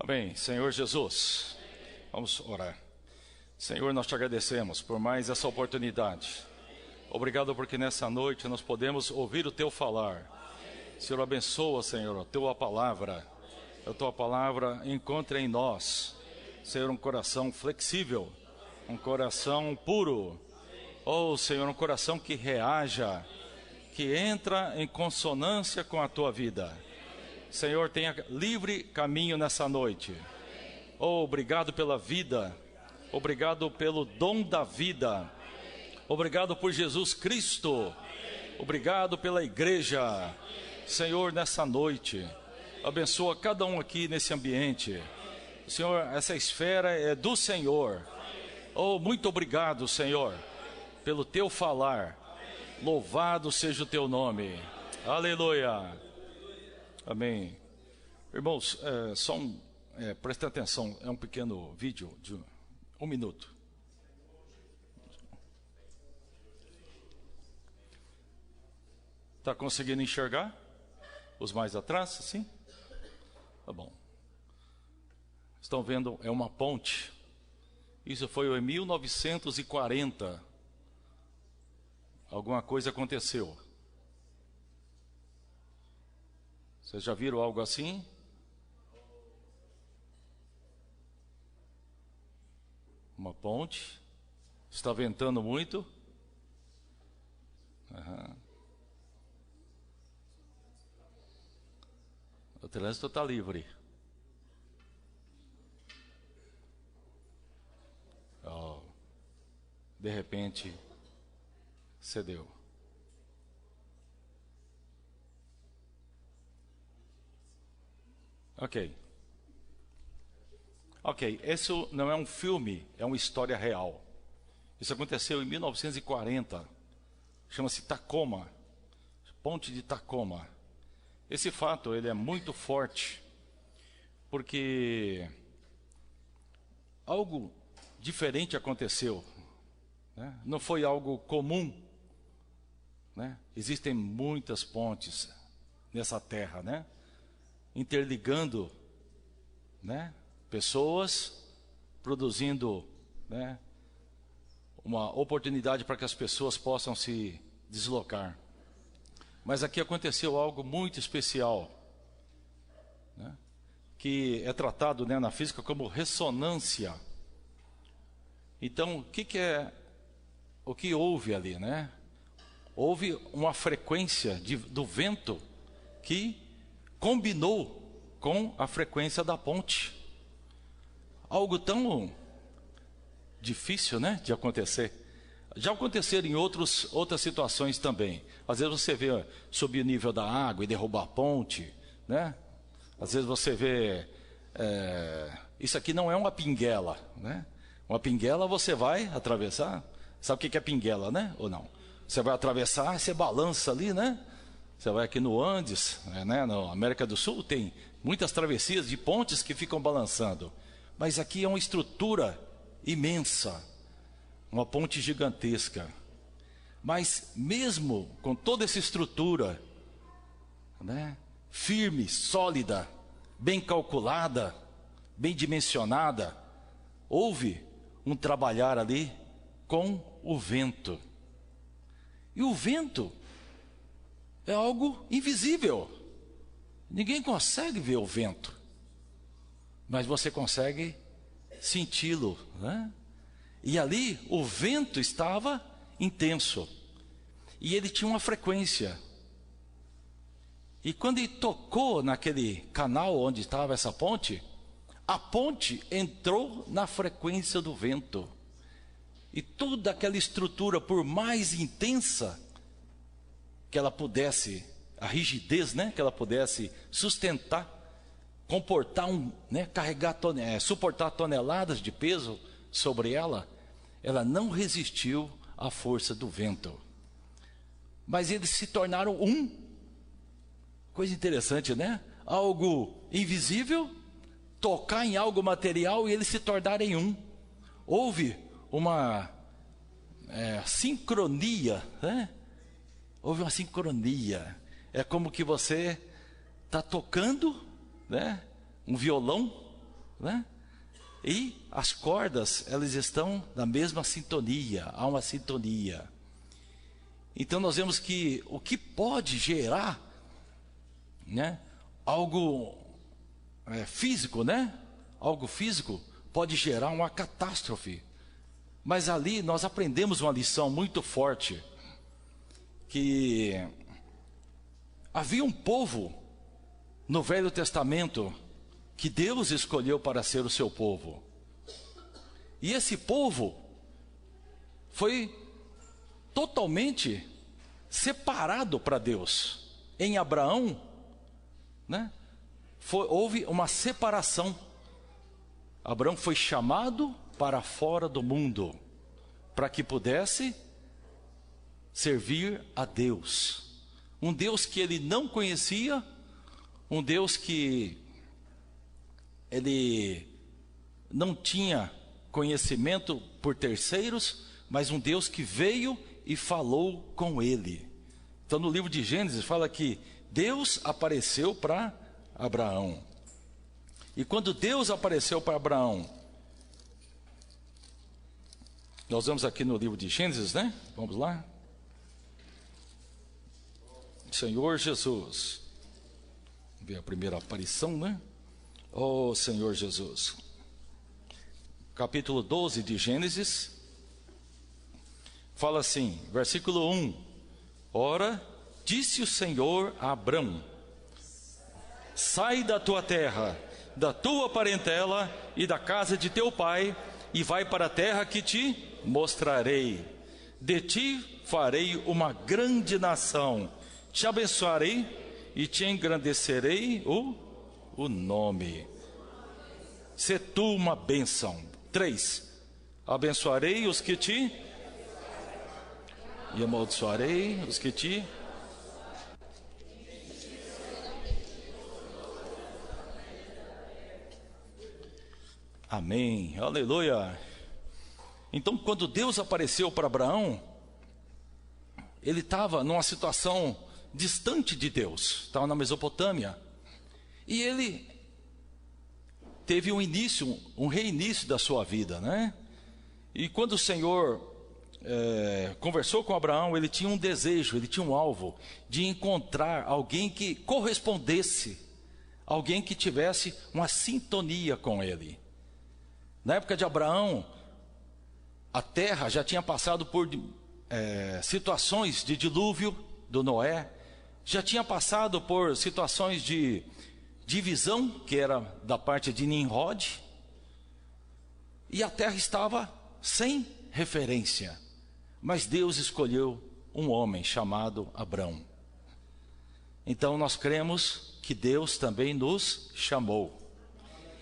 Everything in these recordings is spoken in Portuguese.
Amém. Senhor Jesus, vamos orar. Senhor, nós te agradecemos por mais essa oportunidade. Obrigado porque nessa noite nós podemos ouvir o teu falar. Senhor, abençoa, Senhor, a tua palavra. A tua palavra encontra em nós, Senhor, um coração flexível, um coração puro. Oh, Senhor, um coração que reaja, que entra em consonância com a tua vida. Senhor, tenha livre caminho nessa noite. Oh, obrigado pela vida. Obrigado pelo dom da vida. Obrigado por Jesus Cristo. Obrigado pela igreja. Senhor, nessa noite, abençoa cada um aqui nesse ambiente. Senhor, essa esfera é do Senhor. Oh, muito obrigado, Senhor, pelo teu falar. Louvado seja o teu nome. Aleluia. Amém. Irmãos, prestem atenção, é um pequeno vídeo de 1 minuto. Está conseguindo enxergar? Os mais atrás, sim? Tá bom. Estão vendo, é uma ponte. Isso foi em 1940. Alguma coisa aconteceu. Vocês já viram algo assim? Uma ponte. Está ventando muito. Uhum. O trânsito está livre. Oh, de repente, cedeu. Ok, isso não é um filme, é uma história real. Isso aconteceu em 1940. Chama-se Tacoma, Ponte de Tacoma. Esse fato, ele é muito forte, porque algo diferente aconteceu, né? Não foi algo comum, né? Existem muitas pontes nessa terra, né? Interligando, né, pessoas, produzindo, né, uma oportunidade para que as pessoas possam se deslocar. Mas aqui aconteceu algo muito especial, né, que é tratado, né, na física como ressonância. Então, o que houve ali, né? Houve uma frequência do vento que combinou com a frequência da ponte. Algo tão difícil, né, de acontecer. Já aconteceram em outras situações também. Às vezes você vê subir o nível da água e derrubar a ponte, né? Às vezes você vê isso aqui não é uma pinguela, né? Uma pinguela você vai atravessar. Sabe o que é pinguela, né? Ou não? Você vai atravessar, você balança ali, né? Você vai aqui no Andes, né, na América do Sul, tem muitas travessias de pontes que ficam balançando. Mas aqui é uma estrutura imensa, uma ponte gigantesca. Mas mesmo com toda essa estrutura, né, firme, sólida, bem calculada, bem dimensionada, houve um trabalhar ali com o vento. E o vento é algo invisível. Ninguém consegue ver o vento, mas você consegue senti-lo, né? E ali o vento estava intenso, e ele tinha uma frequência. E quando ele tocou naquele canal onde estava essa ponte, a ponte entrou na frequência do vento. E toda aquela estrutura, por mais intensa que ela pudesse, a rigidez, né, que ela pudesse sustentar, comportar carregar suportar toneladas de peso sobre ela, ela não resistiu à força do vento. Mas eles se tornaram um. Coisa interessante, né? Algo invisível tocar em algo material e eles se tornarem um. Houve uma sincronia, né? Houve uma sincronia. É como que você está tocando, né, um violão, né? E as cordas, elas estão na mesma sintonia, há uma sintonia. Então nós vemos que o que pode gerar, né, algo físico, né? Algo físico pode gerar uma catástrofe. Mas ali nós aprendemos uma lição muito forte, que havia um povo no Velho Testamento que Deus escolheu para ser o seu povo. E esse povo foi totalmente separado para Deus. Em Abraão, né, houve uma separação. Abraão foi chamado para fora do mundo, para que pudesse servir a Deus. Um Deus que ele não conhecia, um Deus que ele não tinha conhecimento por terceiros, mas um Deus que veio e falou com ele. Então no livro de Gênesis fala que Deus apareceu para Abraão. E quando Deus apareceu para Abraão, nós vamos aqui no livro de Gênesis, né? Vamos lá. Senhor Jesus. Vamos ver a primeira aparição, né? Oh Senhor Jesus. Capítulo 12 de Gênesis. Fala assim, versículo 1. Ora, disse o Senhor a Abrão: sai da tua terra, da tua parentela e da casa de teu pai, e vai para a terra que te mostrarei. De ti farei uma grande nação, te abençoarei e te engrandecerei o nome. Sê tu uma bênção. 3. Abençoarei os que te e amaldiçoarei os que te. Amém, aleluia. Então quando Deus apareceu para Abraão, ele estava numa situação distante de Deus, estava na Mesopotâmia, e ele teve um início, um reinício da sua vida, né? E quando o Senhor conversou com Abraão, ele tinha um desejo, ele tinha um alvo de encontrar alguém que correspondesse, alguém que tivesse uma sintonia com ele. Na época de Abraão, a terra já tinha passado por situações de dilúvio do Noé, já tinha passado por situações de divisão, que era da parte de Nimrod, e a terra estava sem referência. Mas Deus escolheu um homem chamado Abrão. Então nós cremos que Deus também nos chamou.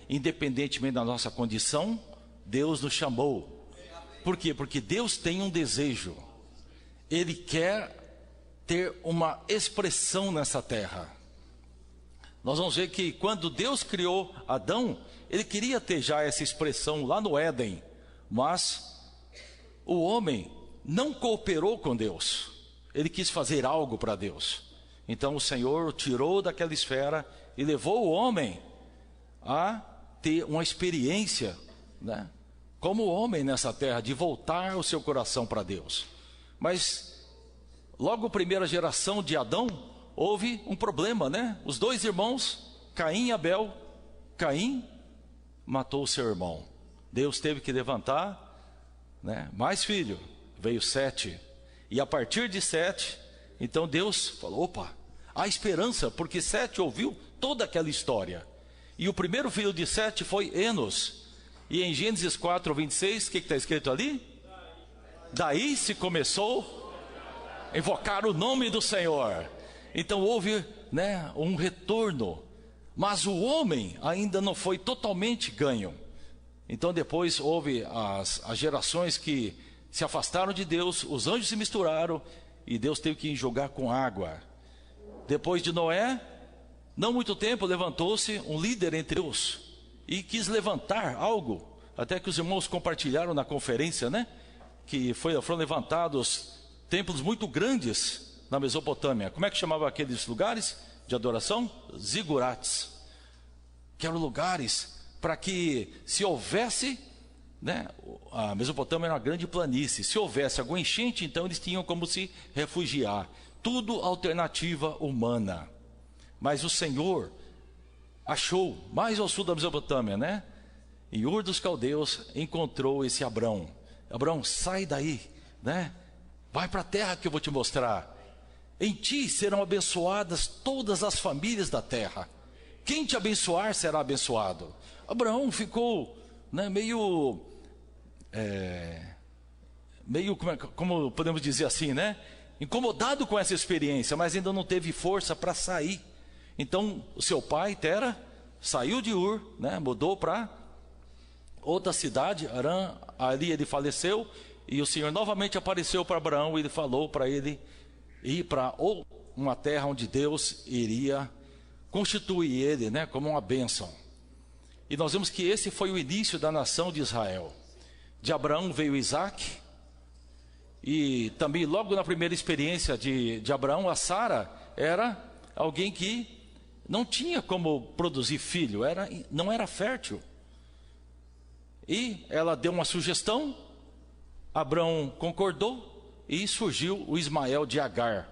Independentemente da nossa condição, Deus nos chamou. Por quê? Porque Deus tem um desejo. Ele quer ter uma expressão nessa terra. Nós vamos ver que quando Deus criou Adão, ele queria ter já essa expressão lá no Éden, mas o homem não cooperou com Deus. Ele quis fazer algo para Deus. Então o Senhor o tirou daquela esfera e levou o homem a ter uma experiência, né, como homem nessa terra, de voltar o seu coração para Deus. Mas logo a primeira geração de Adão, houve um problema, né? Os dois irmãos, Caim e Abel. Caim matou o seu irmão. Deus teve que levantar, né, mais filho. Veio 7. E a partir de 7, então Deus falou: opa, há esperança, porque 7 ouviu toda aquela história. E o primeiro filho de 7 foi Enos. E em Gênesis 4:26, o que está escrito ali? Daí se começou a invocar o nome do Senhor. Então houve, né, um retorno. Mas o homem ainda não foi totalmente ganho. Então depois houve as gerações que se afastaram de Deus, os anjos se misturaram e Deus teve que enxugar com água. Depois de Noé, não muito tempo, levantou-se um líder entre Deus e quis levantar algo, até que os irmãos compartilharam na conferência, né? Que foram levantados templos muito grandes na Mesopotâmia. Como é que chamava aqueles lugares de adoração? Zigurates, que eram lugares para que, se houvesse, né, a Mesopotâmia era uma grande planície, se houvesse alguma enchente, então eles tinham como se refugiar. Tudo alternativa humana. Mas o Senhor achou, mais ao sul da Mesopotâmia, né? Em Ur dos Caldeus, encontrou esse Abrão. Abrão, sai daí, né? Vai para a terra que eu vou te mostrar. Em ti serão abençoadas todas as famílias da terra. Quem te abençoar será abençoado. Abraão ficou, né, meio como podemos dizer assim, né? Incomodado com essa experiência, mas ainda não teve força para sair. Então, o seu pai, Tera, saiu de Ur, né, mudou para outra cidade, Harã. Ali ele faleceu, e o Senhor novamente apareceu para Abraão, e ele falou para ele ir para uma terra onde Deus iria constituir ele, né, como uma bênção. E nós vemos que esse foi o início da nação de Israel. De Abraão veio Isaac, e também logo na primeira experiência de Abraão, a Sara era alguém que não tinha como produzir filho, não era fértil. E ela deu uma sugestão, Abraão concordou, e surgiu o Ismael de Agar,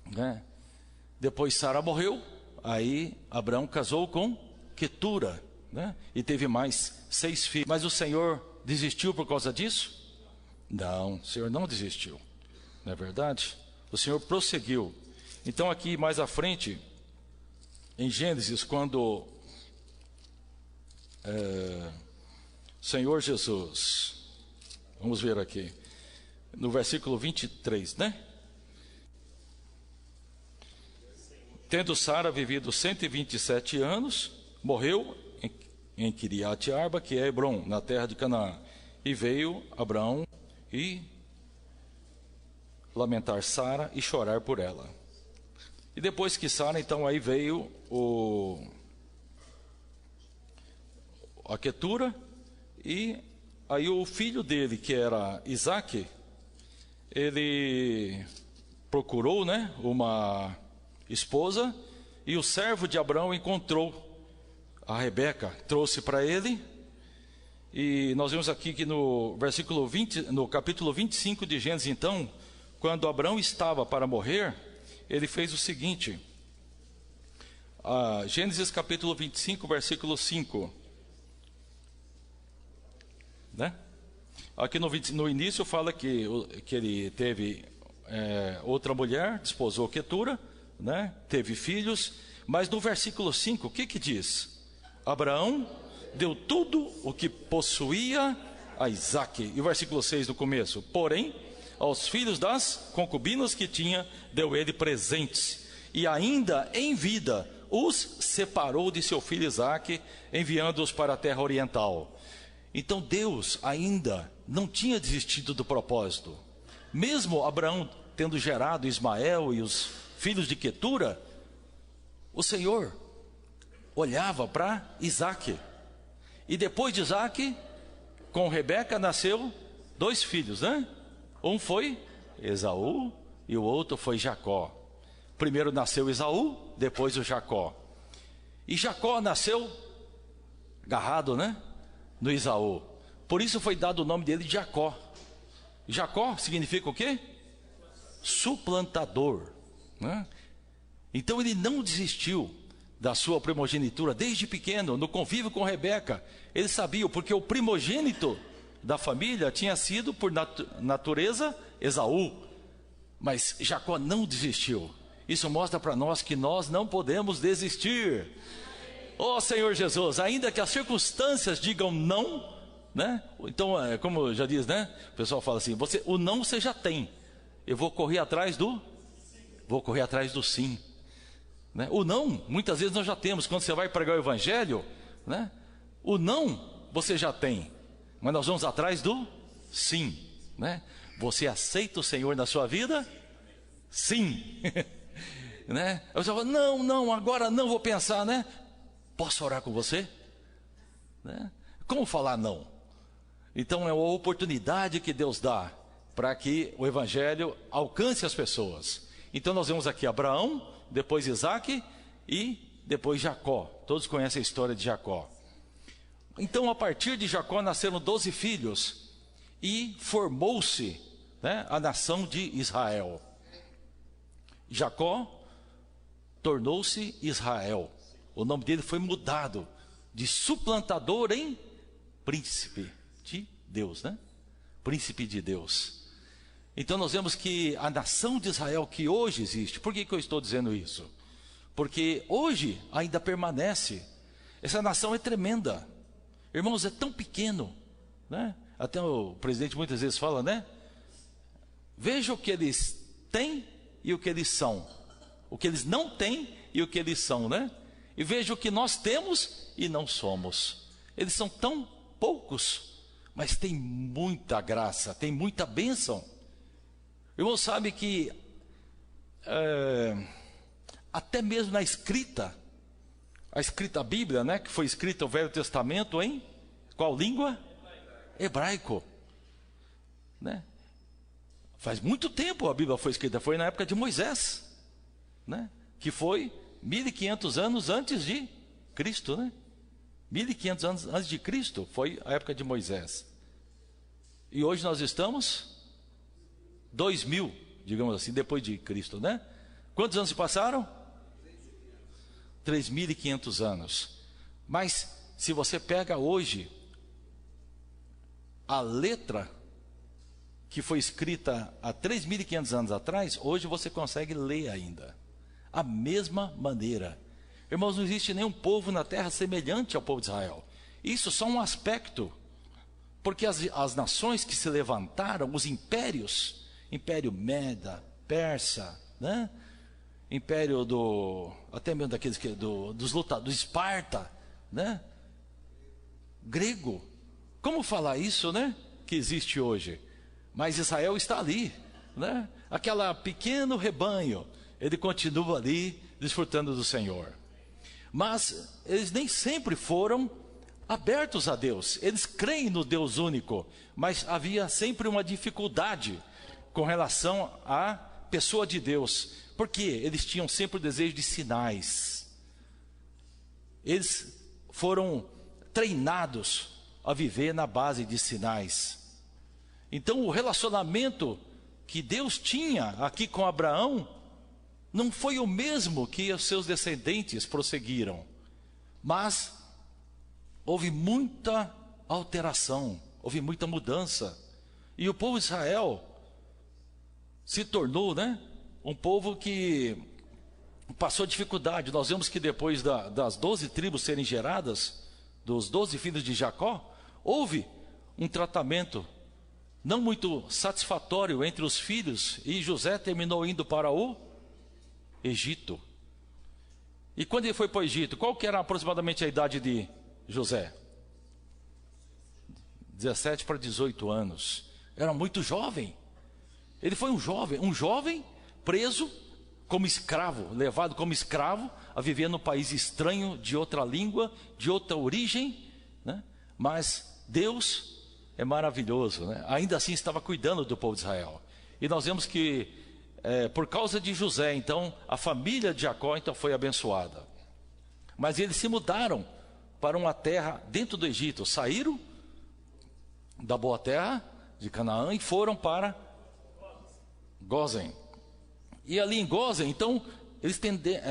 né? Depois Sara morreu, aí Abraão casou com Quetura, né? E teve mais 6 filhos. Mas o Senhor desistiu por causa disso? Não, o Senhor não desistiu, não é verdade? O Senhor prosseguiu. Então aqui mais à frente, em Gênesis, quando Senhor Jesus, vamos ver aqui, no versículo 23, né? Tendo Sara vivido 127 anos, morreu em Kiriat Arba, que é Hebron, na terra de Canaã. E veio Abraão e lamentar Sara e chorar por ela. E depois que Sara, então aí veio a Quetura, e aí o filho dele, que era Isaque, ele procurou, né, uma esposa, e o servo de Abraão encontrou a Rebeca, trouxe para ele. E nós vemos aqui que no capítulo 25 de Gênesis, então, quando Abraão estava para morrer, ele fez o seguinte, Gênesis capítulo 25, versículo 5, né? Aqui no início fala que ele teve outra mulher, desposou Quetura, né? Teve filhos, mas no versículo 5, o que diz? Abraão deu tudo o que possuía a Isaque. E o versículo 6 do começo, porém, aos filhos das concubinas que tinha, deu ele presentes, e ainda em vida os separou de seu filho Isaque, enviando-os para a terra oriental. Então Deus ainda não tinha desistido do propósito. Mesmo Abraão tendo gerado Ismael e os filhos de Quetura, o Senhor olhava para Isaque. E depois de Isaque, com Rebeca nasceu 2 filhos, né? Um foi Esaú e o outro foi Jacó. Primeiro nasceu Esaú, depois o Jacó. E Jacó nasceu agarrado, né, no Esaú. Por isso foi dado o nome dele de Jacó. Jacó significa o quê? Suplantador, né? Então ele não desistiu da sua primogenitura desde pequeno, no convívio com Rebeca. Ele sabia, porque o primogênito da família tinha sido por natureza Esaú, mas Jacó não desistiu. Isso mostra para nós que nós não podemos desistir. Oh Senhor Jesus, ainda que as circunstâncias digam não, né? Então, como já diz, né? O pessoal fala assim, o não você já tem. Eu vou correr atrás do sim. Né? O não, muitas vezes nós já temos. Quando você vai pregar o evangelho, né? O não você já tem, mas nós vamos atrás do sim, né? Você aceita o Senhor na sua vida? Sim. Né? Eu já falo, não, agora não, vou pensar, né? Posso orar com você? Né? Como falar não? Então é uma oportunidade que Deus dá para que o evangelho alcance as pessoas. Então nós vemos aqui Abraão, depois Isaque e depois Jacó. Todos conhecem a história de Jacó. Então, a partir de Jacó nasceram 12 filhos e formou-se, né, a nação de Israel. Jacó tornou-se Israel. O nome dele foi mudado de suplantador em príncipe de Deus, né? Príncipe de Deus. Então nós vemos que a nação de Israel que hoje existe, por que eu estou dizendo isso? Porque hoje ainda permanece. Essa nação é tremenda. Irmãos, é tão pequeno, né? Até o presidente muitas vezes fala, né? Veja o que eles têm e o que eles são. O que eles não têm e o que eles são, né? E veja o que nós temos e não somos. Eles são tão poucos, mas tem muita graça, tem muita bênção. Irmão, sabe que até mesmo na escrita, a escrita Bíblia, né, que foi escrita o Velho Testamento em qual língua? Hebraico, né? Faz muito tempo a Bíblia foi escrita, foi na época de Moisés, né? Que foi 1500 anos antes de Cristo, né? 1500 anos antes de Cristo foi a época de Moisés. E hoje nós estamos 2000, digamos assim, depois de Cristo, né? Quantos anos se passaram? 3.500 anos. Mas se você pega hoje a letra que foi escrita há 3.500 anos atrás, hoje você consegue ler ainda a mesma maneira. Irmãos, não existe nenhum povo na terra semelhante ao povo de Israel. Isso só um aspecto, porque as nações que se levantaram, os impérios, Império Meda, Persa, né? Império até mesmo daqueles dos lutadores, Esparta, né? Grego. Como falar isso, né? Que existe hoje. Mas Israel está ali, né? Aquela pequeno rebanho, ele continua ali desfrutando do Senhor. Mas eles nem sempre foram abertos a Deus. Eles creem no Deus único, mas havia sempre uma dificuldade com relação à pessoa de Deus, porque eles tinham sempre o desejo de sinais. Eles foram treinados a viver na base de sinais. Então o relacionamento que Deus tinha aqui com Abraão não foi o mesmo que os seus descendentes prosseguiram, mas houve muita alteração, houve muita mudança, e o povo de Israel se tornou, né, um povo que passou dificuldade. Nós vemos que depois das 12 tribos serem geradas, dos 12 filhos de Jacó, houve um tratamento não muito satisfatório entre os filhos, e José terminou indo para o Egito. E quando ele foi para o Egito, qual que era aproximadamente a idade de José? 17 para 18 anos. Era muito jovem. Ele foi um jovem preso como escravo, levado como escravo a viver num país estranho, de outra língua, de outra origem, né? Mas Deus é maravilhoso, né? Ainda assim estava cuidando do povo de Israel. E nós vemos que por causa de José, então, a família de Jacó então foi abençoada. Mas eles se mudaram para uma terra dentro do Egito, saíram da boa terra de Canaã e foram para Gósen. E ali em Gósen, então,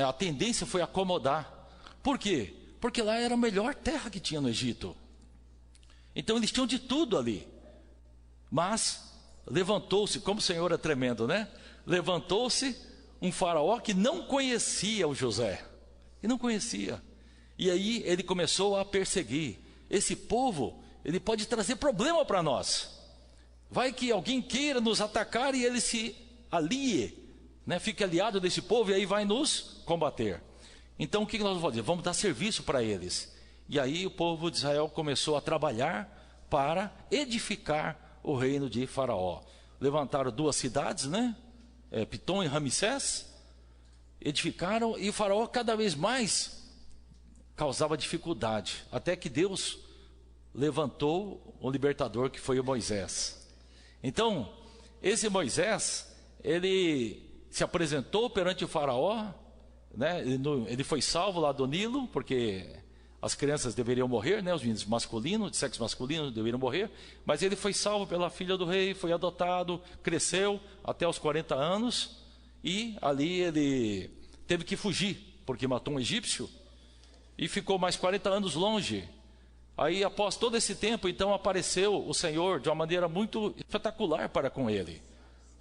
a tendência foi acomodar. Por quê? Porque lá era a melhor terra que tinha no Egito. Então eles tinham de tudo ali. Mas levantou-se, como o Senhor é tremendo, né? Levantou-se um faraó que não conhecia o José. E não conhecia. E aí ele começou a perseguir. Esse povo, ele pode trazer problema para nós. Vai que alguém queira nos atacar e ele se alie, né? Fique aliado desse povo e aí vai nos combater. Então o que nós vamos fazer? Vamos dar serviço para eles. E aí o povo de Israel começou a trabalhar para edificar o reino de Faraó. Levantaram 2 cidades, né? Pitom e Ramsés. Edificaram, e o Faraó cada vez mais causava dificuldade, até que Deus levantou um libertador, que foi o Moisés. Então, esse Moisés, ele se apresentou perante o Faraó, né? Ele foi salvo lá do Nilo, porque as crianças deveriam morrer, né? Os meninos masculinos, de sexo masculino, deveriam morrer. Mas ele foi salvo pela filha do rei, foi adotado, cresceu até os 40 anos. E ali ele teve que fugir, porque matou um egípcio. E ficou mais 40 anos longe. Aí, após todo esse tempo, então apareceu o Senhor de uma maneira muito espetacular para com ele.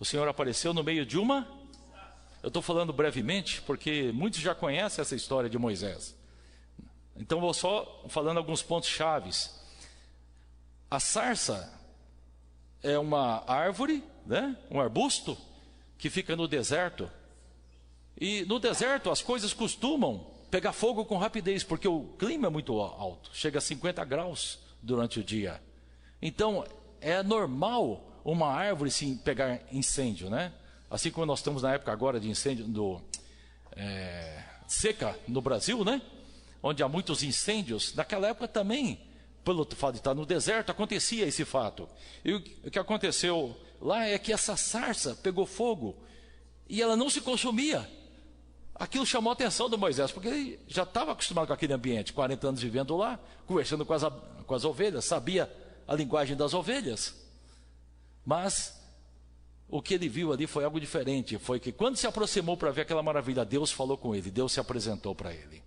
O Senhor apareceu no meio de uma... Eu estou falando brevemente, porque muitos já conhecem essa história de Moisés. Então, vou só falando alguns pontos chaves. A sarça é uma árvore, né? Um arbusto, que fica no deserto. E no deserto as coisas costumam pegar fogo com rapidez, porque o clima é muito alto. Chega a 50 graus durante o dia. Então, é normal uma árvore sim pegar incêndio, né? Assim como nós estamos na época agora de incêndio, seca no Brasil, né? Onde há muitos incêndios, naquela época também, pelo fato de estar no deserto, acontecia esse fato. E o que aconteceu lá é que essa sarça pegou fogo e ela não se consumia. Aquilo chamou a atenção do Moisés, porque ele já estava acostumado com aquele ambiente, 40 anos vivendo lá, conversando com as ovelhas, sabia a linguagem das ovelhas. Mas o que ele viu ali foi algo diferente, foi que quando se aproximou para ver aquela maravilha, Deus falou com ele, Deus se apresentou para ele.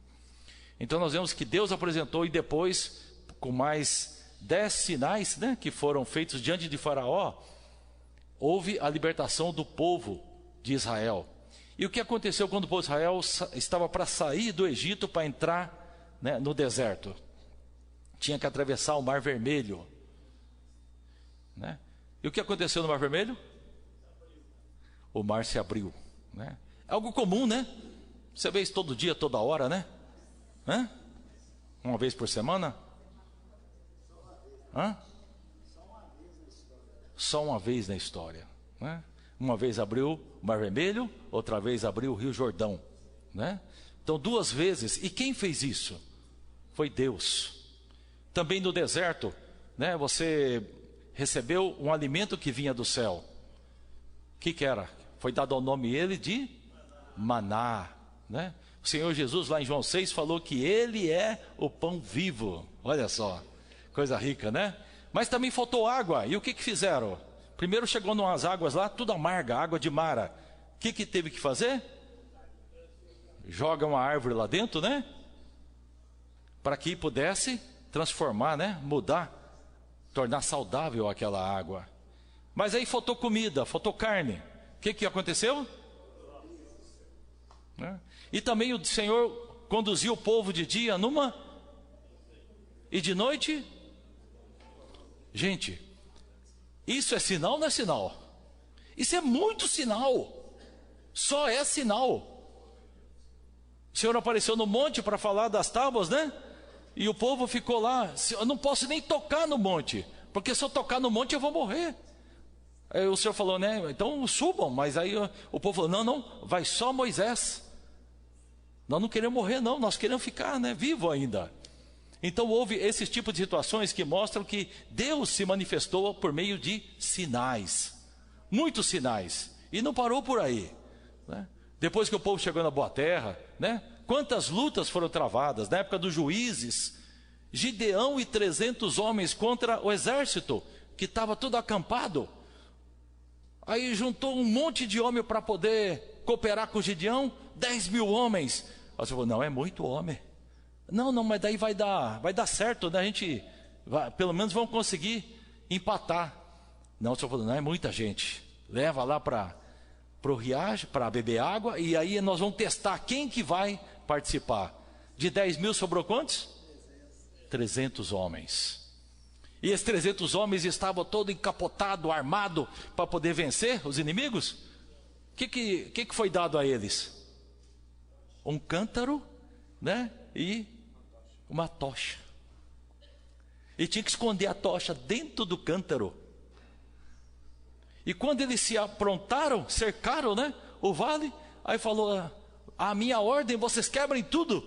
Então nós vemos que Deus apresentou e depois, com mais 10 sinais, né, que foram feitos diante de Faraó, houve a libertação do povo de Israel. E o que aconteceu quando o povo de Israel estava para sair do Egito para entrar, né, no deserto? Tinha que atravessar o Mar Vermelho, né? E o que aconteceu no Mar Vermelho? O mar se abriu, né? É algo comum, né? Você vê isso todo dia, toda hora, né? Hã? Uma vez por semana? Hã? Só uma vez na história, né? Uma vez abriu o Mar Vermelho, outra vez abriu o Rio Jordão, né? Então 2 vezes. E quem fez isso? Foi Deus. Também no deserto, né? Você recebeu um alimento que vinha do céu. O que era? Foi dado ao nome ele de maná, né? O Senhor Jesus lá em João 6 falou que ele é o pão vivo. Olha só, coisa rica, né? Mas também faltou água. E o que fizeram? Primeiro chegou umas águas lá, tudo amarga, água de Mara. O que teve que fazer? Joga uma árvore lá dentro, né? Para que pudesse transformar, né? Mudar, tornar saudável aquela água. Mas aí faltou comida, faltou carne. O que aconteceu? Né? E também o Senhor conduziu o povo de dia numa e de noite. Gente, isso é sinal ou não é sinal? Isso é muito sinal. Só é sinal. O Senhor apareceu no monte para falar das tábuas, né? E o povo ficou lá. Eu não posso nem tocar no monte, porque se eu tocar no monte eu vou morrer. Aí o Senhor falou, né? Então subam. Mas aí o povo falou, não, vai só Moisés. Nós não queremos morrer não, nós queremos ficar, né, vivo ainda. Então houve esse tipo de situações que mostram que Deus se manifestou por meio de sinais. Muitos sinais. E não parou por aí, né? Depois que o povo chegou na boa terra, né? Quantas lutas foram travadas. Na época dos juízes, Gideão e 300 homens contra o exército, que estava tudo acampado. Aí juntou um monte de homem para poder cooperar com Gideão, 10.000 homens. Aí você falou, não, é muito homem. Não, mas daí vai dar certo, né? A gente vai, pelo menos vamos conseguir empatar. Não, o senhor falou, não, é muita gente. Leva lá para o riacho, para beber água, e aí nós vamos testar quem que vai participar. De 10.000 sobrou quantos? 300 homens. E esses 300 homens estavam todo encapotado, armado, para poder vencer os inimigos. O que foi dado a eles? Um cântaro, né? E uma tocha. E tinha que esconder a tocha dentro do cântaro. E quando eles se aprontaram, cercaram, né, o vale, aí falou, a minha ordem, vocês quebrem tudo.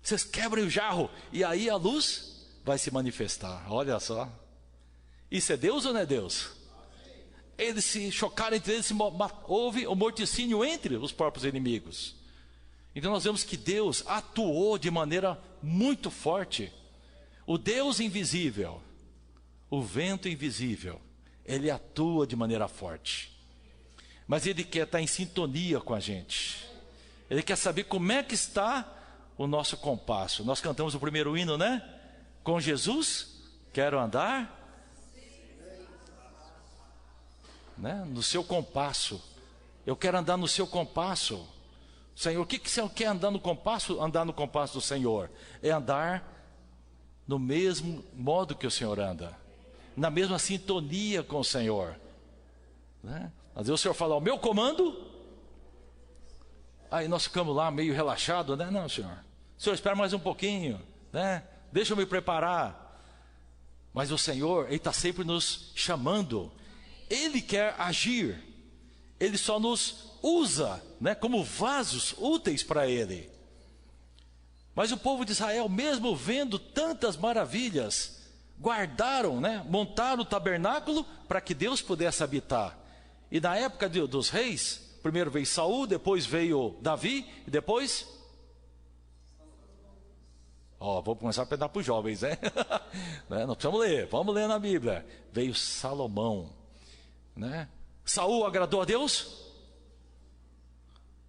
Vocês quebrem o jarro. E aí a luz vai se manifestar. Olha só. Isso é Deus ou não é Deus? Eles se chocaram entre eles, houve o morticínio entre os próprios inimigos. Então nós vemos que Deus atuou de maneira muito forte. O Deus invisível, o vento invisível, ele atua de maneira forte. Mas ele quer estar em sintonia com a gente. Ele quer saber como é que está o nosso compasso. Nós cantamos o primeiro hino, né? Com Jesus, quero andar, né? No seu compasso. Eu quero andar no seu compasso. Senhor, o que você quer andar no compasso? Andar no compasso do Senhor é andar no mesmo modo que o Senhor anda, na mesma sintonia com o Senhor, né? Às vezes o Senhor fala, o meu comando, aí nós ficamos lá meio relaxados, né? Não, Senhor, espera mais um pouquinho, né? Deixa eu me preparar. Mas o Senhor, Ele está sempre nos chamando. Ele quer agir. Ele só nos usa, né, como vasos úteis para Ele. Mas o povo de Israel, mesmo vendo tantas maravilhas, guardaram, né, montaram o tabernáculo para que Deus pudesse habitar. E na época dos reis, primeiro veio Saul, depois veio Davi, e depois... vou começar a pegar para os jovens, né? Nós precisamos ler, vamos ler na Bíblia. Veio Salomão, né? Saul agradou a Deus?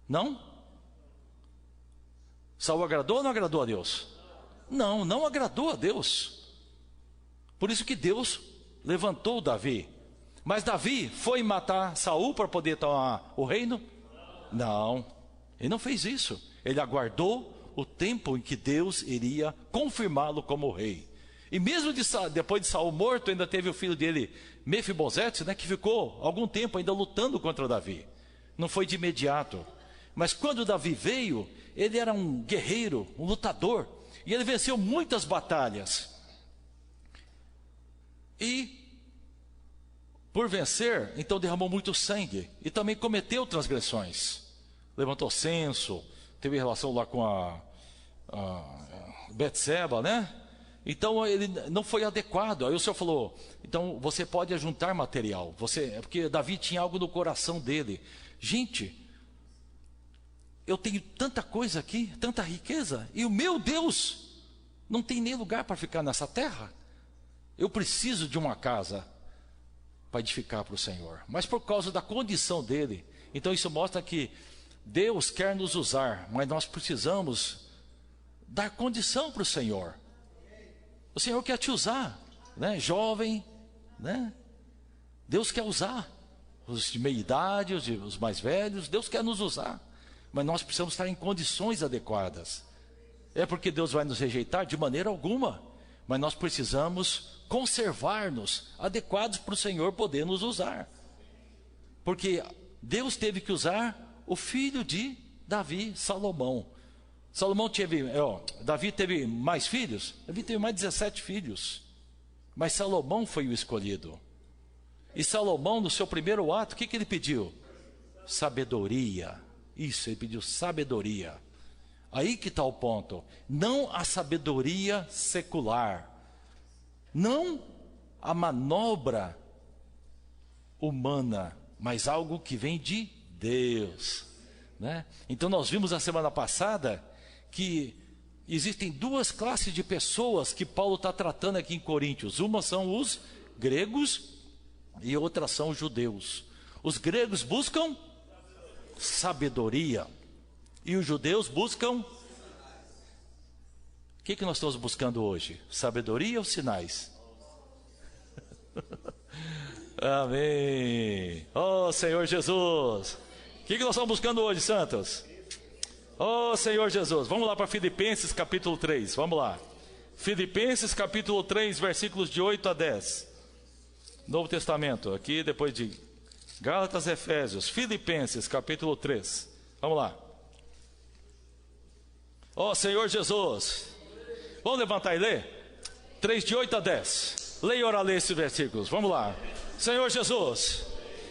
Não? Saul agradou ou não agradou a Deus? Não, não agradou a Deus. Por isso que Deus levantou Davi. Mas Davi foi matar Saul para poder tomar o reino? Não, ele não fez isso. Ele aguardou o tempo em que Deus iria confirmá-lo como rei. E mesmo depois de Saul morto, ainda teve o filho dele, Mefibosete, né, que ficou algum tempo ainda lutando contra Davi. Não foi de imediato. Mas quando Davi veio, ele era um guerreiro, um lutador. E ele venceu muitas batalhas. E, por vencer, então derramou muito sangue. E também cometeu transgressões. Levantou censo, teve relação lá com a Betseba, né? Então ele não foi adequado. Aí o Senhor falou, então você pode ajuntar material. Porque Davi tinha algo no coração dele. Gente, eu tenho tanta coisa aqui, tanta riqueza, e o meu Deus não tem nem lugar para ficar nessa terra. Eu preciso de uma casa para edificar para o Senhor. Mas por causa da condição dele, então isso mostra que Deus quer nos usar, mas nós precisamos dar condição para o Senhor. O Senhor quer te usar, né? Jovem, né? Deus quer usar os de meia idade, os mais velhos. Deus quer nos usar, mas nós precisamos estar em condições adequadas. É porque Deus vai nos rejeitar? De maneira alguma. Mas nós precisamos conservar-nos adequados para o Senhor poder nos usar. Porque Deus teve que usar o filho de Davi, Salomão. Davi teve mais filhos? Davi teve mais 17 filhos. Mas Salomão foi o escolhido. E Salomão, no seu primeiro ato, o que ele pediu? Sabedoria. Isso, ele pediu sabedoria. Aí que está o ponto. Não a sabedoria secular. Não a manobra humana, mas algo que vem de Deus, né? Então nós vimos na semana passada que existem duas classes de pessoas que Paulo está tratando aqui em Coríntios. Uma são os gregos e outra são os judeus. Os gregos buscam sabedoria e os judeus buscam... O que nós estamos buscando hoje? Sabedoria ou sinais? Amém. Oh Senhor Jesus. O que nós estamos buscando hoje, santos? Oh Senhor Jesus. Vamos lá para Filipenses capítulo 3. Vamos lá. Filipenses capítulo 3, versículos de 8 a 10. Novo Testamento. Aqui depois de Gálatas, Efésios. Filipenses capítulo 3. Vamos lá. Oh Senhor Jesus. Vamos levantar e ler? 3 de 8 a 10. Leia e ora lê esses versículos. Vamos lá. Senhor Jesus,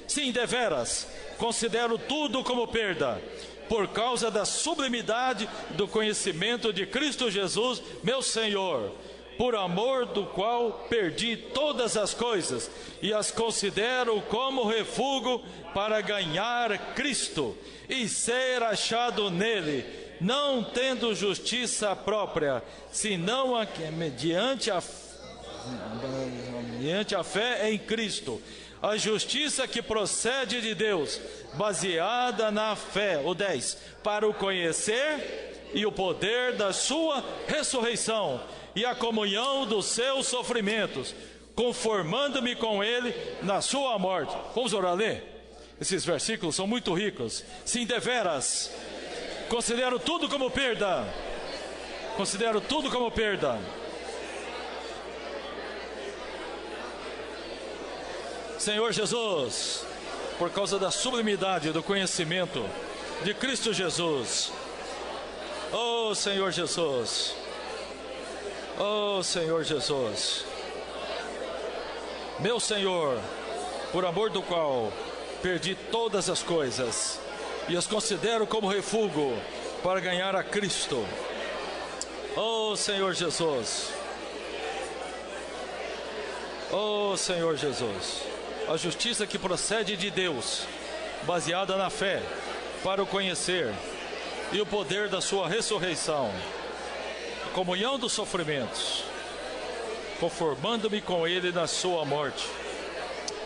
sim, deveras, considero tudo como perda, por causa da sublimidade do conhecimento de Cristo Jesus, meu Senhor, por amor do qual perdi todas as coisas e as considero como refúgio para ganhar Cristo e ser achado nele, não tendo justiça própria, senão mediante a fé em Cristo. A justiça que procede de Deus, baseada na fé. O 10. Para o conhecer e o poder da sua ressurreição e a comunhão dos seus sofrimentos, conformando-me com ele na sua morte. Vamos orar, ler? Esses versículos são muito ricos. Sim, deveras, considero tudo como perda. Considero tudo como perda. Senhor Jesus, por causa da sublimidade do conhecimento de Cristo Jesus. Oh Senhor Jesus. Oh Senhor Jesus. Meu Senhor, por amor do qual perdi todas as coisas e as considero como refúgio para ganhar a Cristo. Oh Senhor Jesus. Oh Senhor Jesus. A justiça que procede de Deus, baseada na fé, para o conhecer e o poder da sua ressurreição, a comunhão dos sofrimentos, conformando-me com ele na sua morte.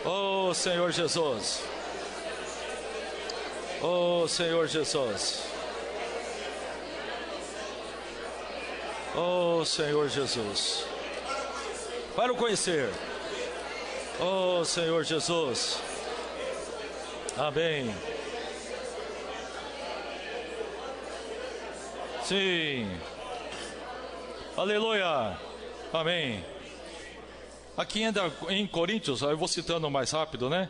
Oh Senhor Jesus. Oh Senhor Jesus. Oh Senhor Jesus. Para o conhecer. Oh Senhor Jesus. Amém. Sim. Aleluia. Amém. Aqui ainda em Coríntios, eu vou citando mais rápido, né?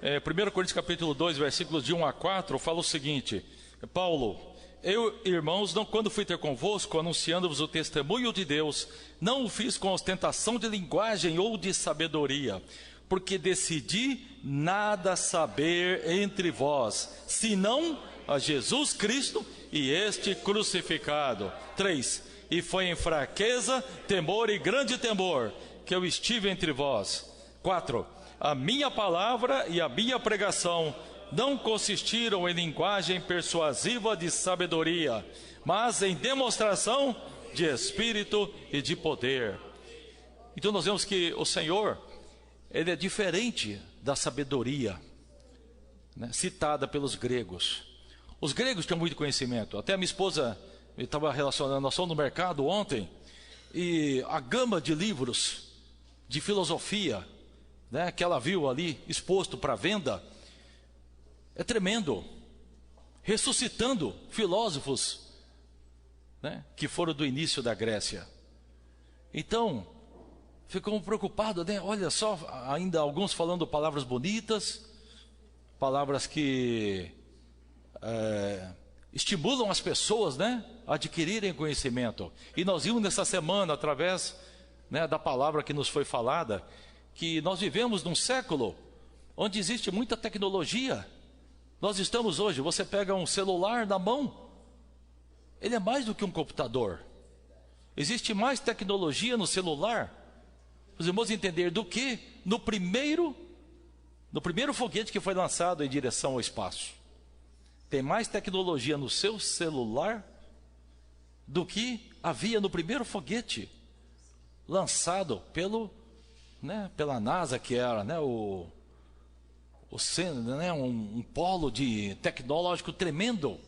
1 Coríntios capítulo 2, versículos de 1 a 4, fala o seguinte: Paulo, eu, irmãos, quando fui ter convosco, anunciando-vos o testemunho de Deus, não o fiz com ostentação de linguagem ou de sabedoria, porque decidi nada saber entre vós, senão a Jesus Cristo e este crucificado. 3. E foi em fraqueza, temor e grande temor que eu estive entre vós. 4. A minha palavra e a minha pregação não consistiram em linguagem persuasiva de sabedoria, mas em demonstração de espírito e de poder. Então nós vemos que o Senhor, ele é diferente da sabedoria, né, citada pelos gregos. Os gregos tinham muito conhecimento. Até a minha esposa estava relacionando, nós fomos no mercado ontem, e a gama de livros de filosofia, né, que ela viu ali exposto para venda, é tremendo, ressuscitando filósofos, né, que foram do início da Grécia. Então, ficou preocupado, né? Olha só, ainda alguns falando palavras bonitas, palavras que estimulam as pessoas, né, a adquirirem conhecimento. E nós vimos nessa semana, através, né, da palavra que nos foi falada, que nós vivemos num século onde existe muita tecnologia. Nós estamos hoje, você pega um celular na mão, ele é mais do que um computador. Existe mais tecnologia no celular, os irmãos entenderem, do que no primeiro foguete que foi lançado em direção ao espaço. Tem mais tecnologia no seu celular do que havia no primeiro foguete lançado pela NASA, que era, né, um polo tecnológico tremendo,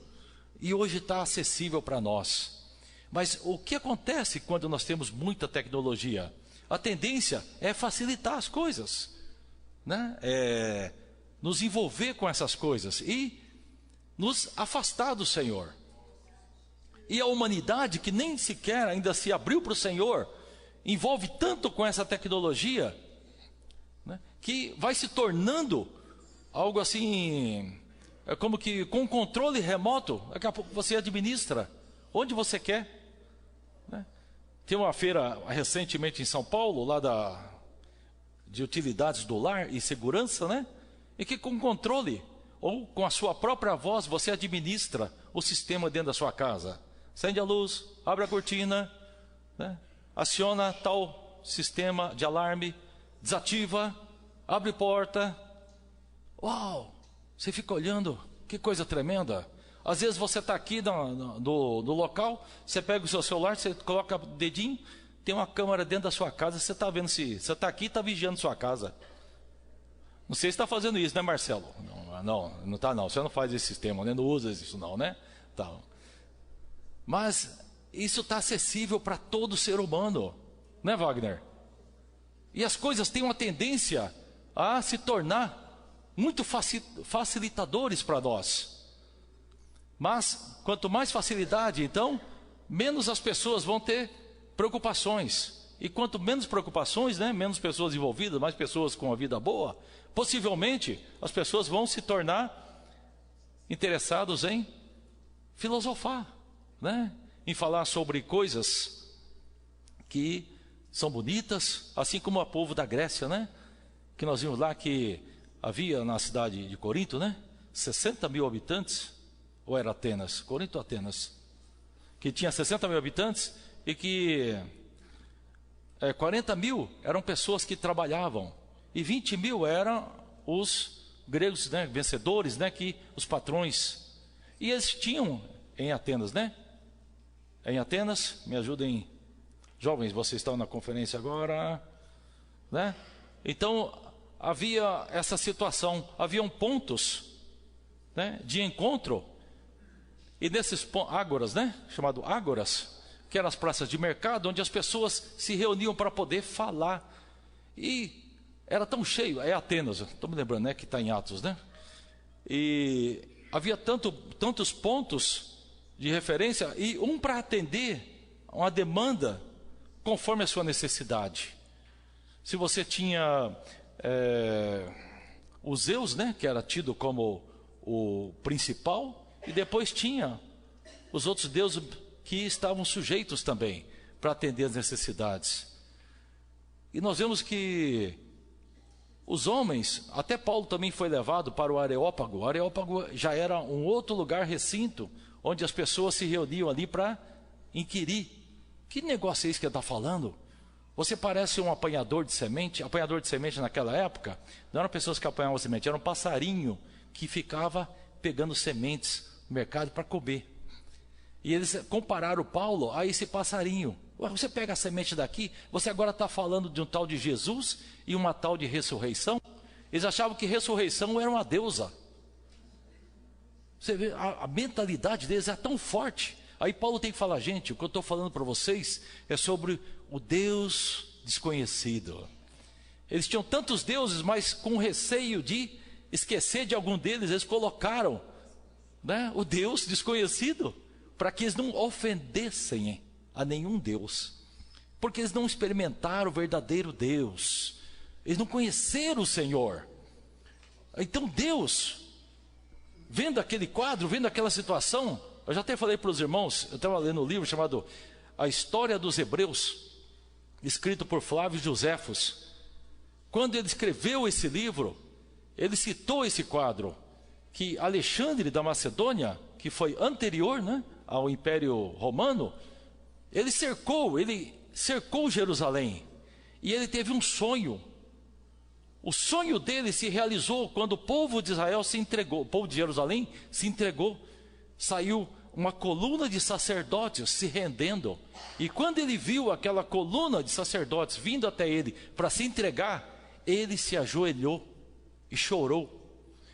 e hoje está acessível para nós. Mas o que acontece quando nós temos muita tecnologia? A tendência é facilitar as coisas, né? Nos envolver com essas coisas e nos afastar do Senhor. E a humanidade, que nem sequer ainda se abriu para o Senhor, envolve tanto com essa tecnologia, né, que vai se tornando algo assim, como que com controle remoto, daqui a pouco você administra onde você quer, né? Tem uma feira recentemente em São Paulo, lá de utilidades do lar e segurança, né? E que com controle, ou com a sua própria voz, você administra o sistema dentro da sua casa. Acende a luz, abre a cortina, né? Aciona tal sistema de alarme, desativa, abre porta. Uau! Você fica olhando, que coisa tremenda. Às vezes você está aqui no local, você pega o seu celular, você coloca o dedinho, tem uma câmera dentro da sua casa, você está vendo se você está aqui e está vigiando sua casa. Não sei se está fazendo isso, né, Marcelo? Não está não. Você não faz esse sistema, né? Não usa isso não, né? Tá. Mas isso está acessível para todo ser humano, né, Wagner? E as coisas têm uma tendência a se tornar muito facilitadores para nós. Mas quanto mais facilidade, então, menos as pessoas vão ter preocupações. E quanto menos preocupações, né, menos pessoas envolvidas, mais pessoas com a vida boa, possivelmente as pessoas vão se tornar interessados em filosofar, né? Em falar sobre coisas que são bonitas, assim como o povo da Grécia, né? Que nós vimos lá que havia na cidade de Corinto, né? 60 mil habitantes, ou era Atenas? Corinto ou Atenas? Que tinha 60 mil habitantes e que 40 mil eram pessoas que trabalhavam e 20 mil eram os gregos, né? Vencedores, né? Que os patrões. E eles tinham em Atenas, né? Em Atenas, me ajudem, jovens, vocês estão na conferência agora, né? Então havia essa situação, haviam pontos, né, de encontro, e nesses ágoras, né, chamado ágoras, que eram as praças de mercado, onde as pessoas se reuniam para poder falar, e era tão cheio, é Atenas, estou me lembrando, né, que está em Atos, né, e havia tantos pontos de referência, e um para atender uma demanda, conforme a sua necessidade. Se você tinha o Zeus, né, que era tido como o principal, e depois tinha os outros deuses que estavam sujeitos também para atender as necessidades. E nós vemos que os homens, até Paulo também foi levado para o Areópago. O Areópago já era um outro lugar, recinto, onde as pessoas se reuniam ali para inquirir. Que negócio é esse que ele está falando? Você parece um apanhador de semente. Apanhador de semente naquela época não eram pessoas que apanhavam semente, era um passarinho que ficava pegando sementes no mercado para comer. E eles compararam Paulo a esse passarinho. Você pega a semente daqui, você agora está falando de um tal de Jesus e uma tal de ressurreição. Eles achavam que ressurreição era uma deusa. Você vê, a mentalidade deles é tão forte. Aí Paulo tem que falar, gente, o que eu estou falando para vocês é sobre o Deus desconhecido. Eles tinham tantos deuses, mas com receio de esquecer de algum deles, eles colocaram, né, o Deus desconhecido, para que eles não ofendessem a nenhum Deus, porque eles não experimentaram o verdadeiro Deus, eles não conheceram o Senhor. Então Deus, vendo aquele quadro, vendo aquela situação, eu já até falei para os irmãos, eu estava lendo um livro chamado A História dos Hebreus, escrito por Flávio Joséfos. Quando ele escreveu esse livro, ele citou esse quadro, que Alexandre da Macedônia, que foi anterior, né, ao Império Romano, ele cercou Jerusalém, e ele teve um sonho. O sonho dele se realizou quando o povo de Israel se entregou, o povo de Jerusalém se entregou. Saiu uma coluna de sacerdotes se rendendo, e quando ele viu aquela coluna de sacerdotes vindo até ele para se entregar, ele se ajoelhou e chorou.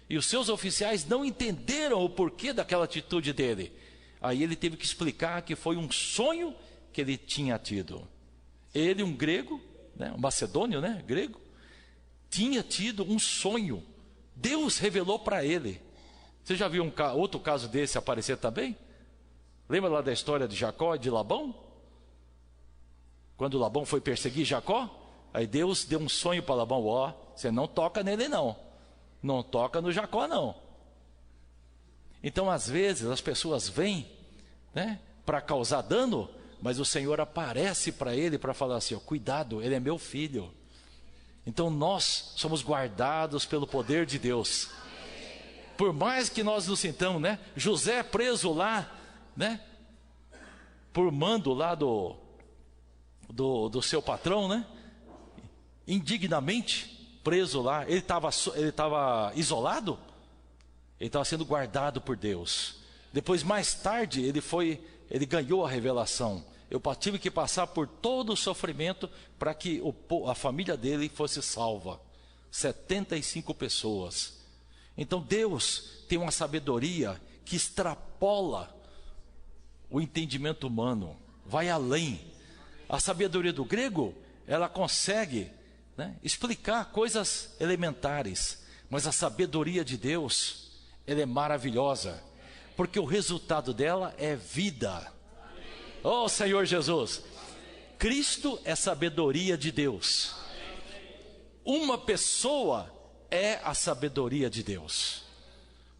E os seus oficiais não entenderam o porquê daquela atitude dele. Aí ele teve que explicar que foi um sonho que ele tinha tido. Ele, um grego, né, um macedônio, né, grego, tinha tido um sonho. Deus revelou para ele. Você já viu outro caso desse aparecer também? Lembra lá da história de Jacó e de Labão? Quando Labão foi perseguir Jacó, aí Deus deu um sonho para Labão: ó, você não toca nele não, não toca no Jacó não. Então às vezes as pessoas vêm, né, para causar dano, mas o Senhor aparece para ele para falar assim: ó, cuidado, ele é meu filho. Então nós somos guardados pelo poder de Deus. Por mais que nós nos sintamos, né, José preso lá, né, por mando lá do seu patrão, né, indignamente preso lá, ele estava isolado, ele estava sendo guardado por Deus. Depois, mais tarde, ele ganhou a revelação. Eu tive que passar por todo o sofrimento para que a família dele fosse salva. 75 pessoas. Então Deus tem uma sabedoria que extrapola o entendimento humano, vai além. A sabedoria do grego, ela consegue, né, explicar coisas elementares, mas a sabedoria de Deus, ela é maravilhosa, porque o resultado dela é vida. Oh Senhor Jesus, Cristo é sabedoria de Deus. Uma pessoa é a sabedoria de Deus.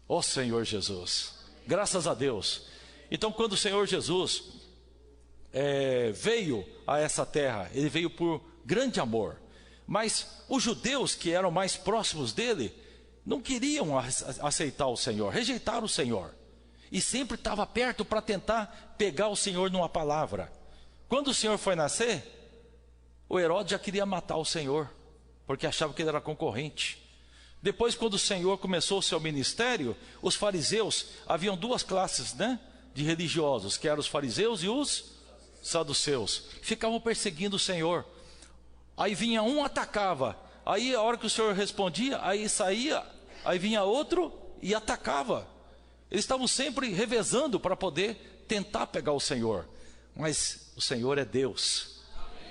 Oh Senhor Jesus, graças a Deus. Então quando o Senhor Jesus veio a essa terra, ele veio por grande amor. Mas os judeus que eram mais próximos dele, não queriam aceitar o Senhor, rejeitaram o Senhor. E sempre estava perto para tentar pegar o Senhor numa palavra. Quando o Senhor foi nascer, o Herodes já queria matar o Senhor, porque achava que ele era concorrente. Depois, quando o Senhor começou o seu ministério, os fariseus, haviam duas classes, né, de religiosos, que eram os fariseus e os saduceus, ficavam perseguindo o Senhor. Aí vinha um, atacava. Aí a hora que o Senhor respondia, aí saía, aí vinha outro e atacava. Eles estavam sempre revezando para poder tentar pegar o Senhor. Mas o Senhor é Deus.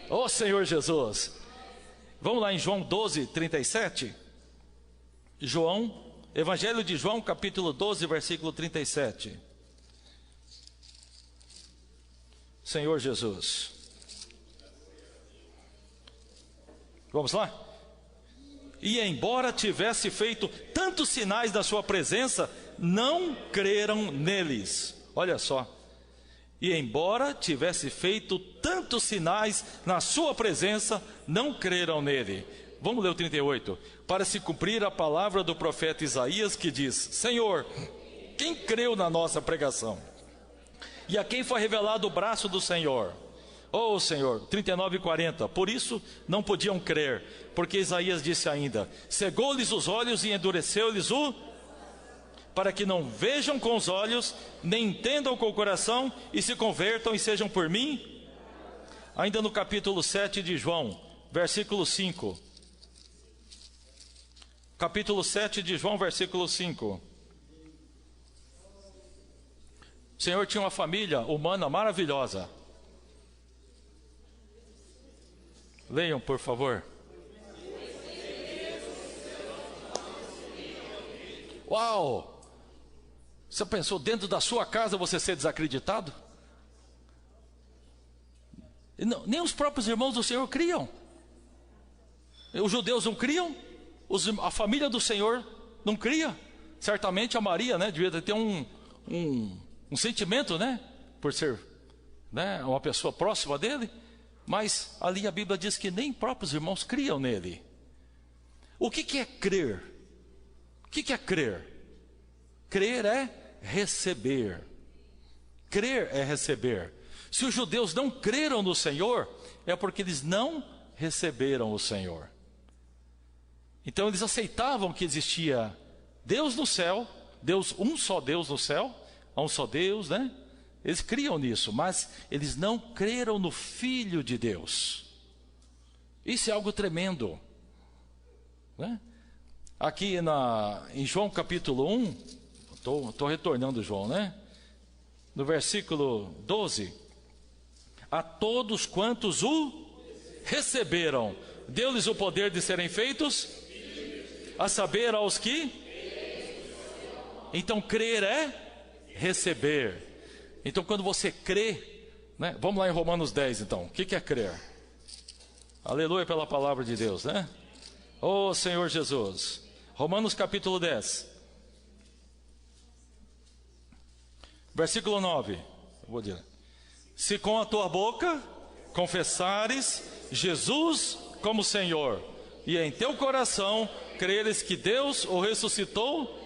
Oh Senhor Jesus. Vamos lá em João 12, 37. Evangelho de João, capítulo 12, versículo 37. Senhor Jesus. Vamos lá? E embora tivesse feito tantos sinais na sua presença, não creram neles. Olha só. E embora tivesse feito tantos sinais na sua presença, não creram nele. Vamos ler o 38. Para se cumprir a palavra do profeta Isaías, que diz: Senhor, quem creu na nossa pregação? E a quem foi revelado o braço do Senhor? Oh Senhor, 39 e 40. Por isso não podiam crer, porque Isaías disse ainda: cegou-lhes os olhos e endureceu-lhes para que não vejam com os olhos, nem entendam com o coração, e se convertam e sejam por mim. Ainda no capítulo 7 de João, versículo 5. Capítulo 7 de João, versículo 5. O Senhor tinha uma família humana maravilhosa. Leiam, por favor. Uau! Você pensou dentro da sua casa você ser desacreditado? Não, nem os próprios irmãos do Senhor criam. Os judeus não criam, a família do Senhor não cria. Certamente a Maria, né, devia ter um sentimento, né, por ser, né, uma pessoa próxima dele. Mas ali a Bíblia diz que nem próprios irmãos criam nele. O que é crer? O que é crer? Crer é receber. Crer é receber. Se os judeus não creram no Senhor, é porque eles não receberam o Senhor. Então eles aceitavam que existia Deus no céu, um só Deus no céu, há um só Deus, né? Eles criam nisso, mas eles não creram no Filho de Deus. Isso é algo tremendo, né? Aqui em João capítulo 1, estou retornando João, né? No versículo 12: a todos quantos o receberam, deu-lhes o poder de serem feitos, a saber, aos que... Então crer é receber. Então quando você crê, né? Vamos lá em Romanos 10 então. O que é crer? Aleluia pela palavra de Deus, né? Oh Senhor Jesus. Romanos capítulo 10, versículo 9. Eu vou dizer: se com a tua boca confessares Jesus como Senhor, e em teu coração creres que Deus o ressuscitou,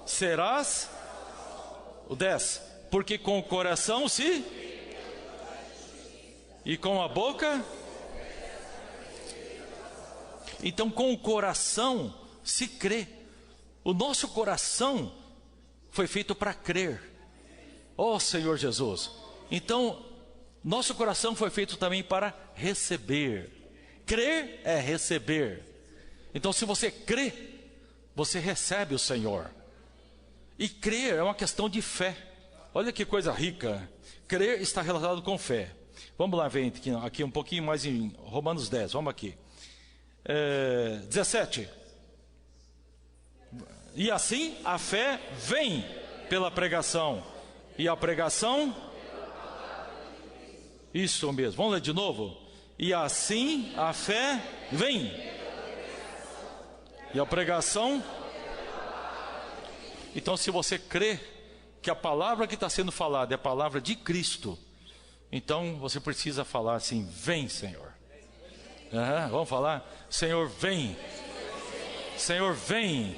serás... O 10. Porque com o coração se... e com a boca... Então com o coração se crê. O nosso coração foi feito para crer. Oh Senhor Jesus. Então, nosso coração foi feito também para receber. Crer é receber. Então, se você crê, você recebe o Senhor. E crer é uma questão de fé. Olha que coisa rica. Crer está relacionado com fé. Vamos lá, vem aqui um pouquinho mais em Romanos 10. Vamos aqui. 17. E assim a fé vem pela pregação. E a pregação... Isso mesmo. Vamos ler de novo? E assim a fé vem. E a pregação... Então, se você crê que a palavra que está sendo falada é a palavra de Cristo, então você precisa falar assim: vem, Senhor. Vamos falar? Senhor, vem. Senhor, vem.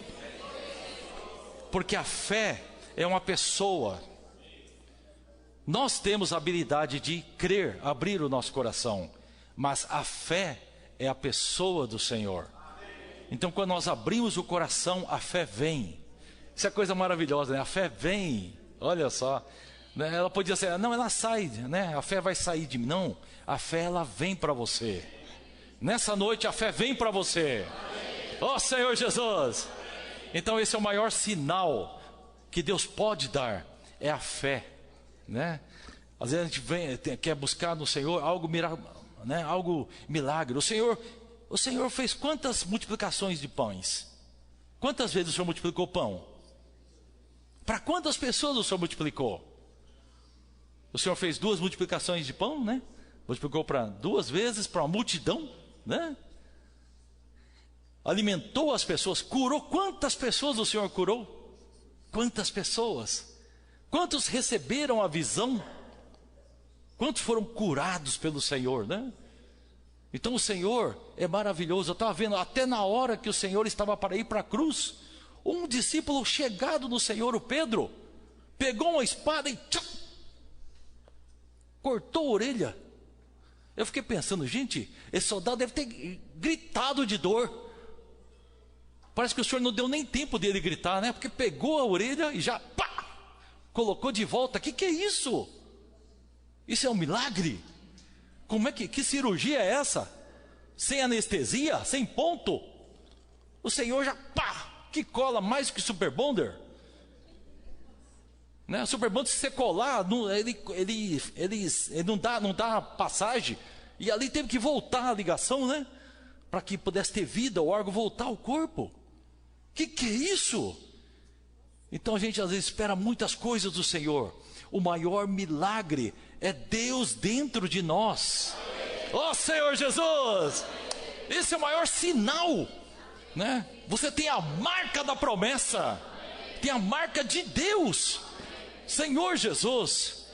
Porque a fé é uma pessoa. Nós temos a habilidade de crer, abrir o nosso coração, mas a fé é a pessoa do Senhor. Então, quando nós abrimos o coração, a fé vem. Isso é coisa maravilhosa, né? A fé vem, olha só, né? Ela podia ser, não, ela sai, né? A fé vai sair de mim. Não, a fé ela vem para você. Nessa noite a fé vem para você. Ó Senhor Jesus. Então esse é o maior sinal que Deus pode dar, é a fé, né? Às vezes a gente quer buscar no Senhor algo, né? Algo milagre. O Senhor fez quantas multiplicações de pães? Quantas vezes o Senhor multiplicou pão? Para quantas pessoas o Senhor multiplicou? O Senhor fez 2 multiplicações de pão, né? Multiplicou para 2 vezes, para uma multidão, né? Alimentou as pessoas, curou. Quantas pessoas o Senhor curou? Quantas pessoas? Quantos receberam a visão? Quantos foram curados pelo Senhor, né? Então o Senhor é maravilhoso. Eu estava vendo, até na hora que o Senhor estava para ir para a cruz, um discípulo chegado no Senhor, o Pedro, pegou uma espada e cortou a orelha. Eu fiquei pensando, gente, esse soldado deve ter gritado de dor. Parece que o Senhor não deu nem tempo dele gritar, né? Porque pegou a orelha e já colocou de volta. Que é isso? Isso é um milagre? Como é que cirurgia é essa? Sem anestesia, sem ponto. O Senhor já que cola mais que Super Bonder, né? Super Bonder, se você colar, ele não dá passagem. E ali teve que voltar a ligação, né? Para que pudesse ter vida, o órgão voltar ao corpo. Que é isso? Então a gente às vezes espera muitas coisas do Senhor. O maior milagre é Deus dentro de nós. Ó Senhor Jesus! Esse é o maior sinal, né? Você tem a marca da promessa, tem a marca de Deus, Senhor Jesus.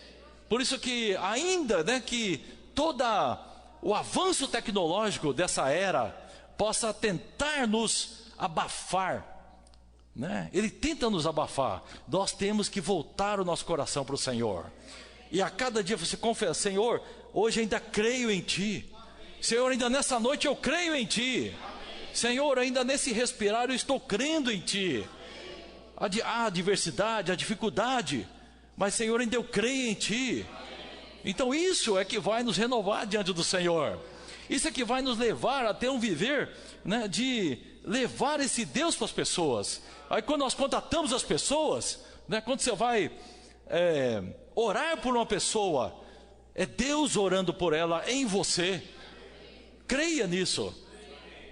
Por isso que ainda, né, que todo o avanço tecnológico dessa era possa tentar nos abafar, né? Ele tenta nos abafar. Nós temos que voltar o nosso coração para o Senhor. E a cada dia você confessa: Senhor, hoje ainda creio em Ti. Senhor, ainda nessa noite eu creio em Ti. Senhor, ainda nesse respirar eu estou crendo em Ti. Há adversidade, há dificuldade, mas Senhor, ainda eu creio em Ti. Então isso é que vai nos renovar diante do Senhor. Isso é que vai nos levar a ter um viver, né, de levar esse Deus para as pessoas. Aí quando nós contatamos as pessoas, né, quando você vai orar por uma pessoa, é Deus orando por ela em você. Creia nisso.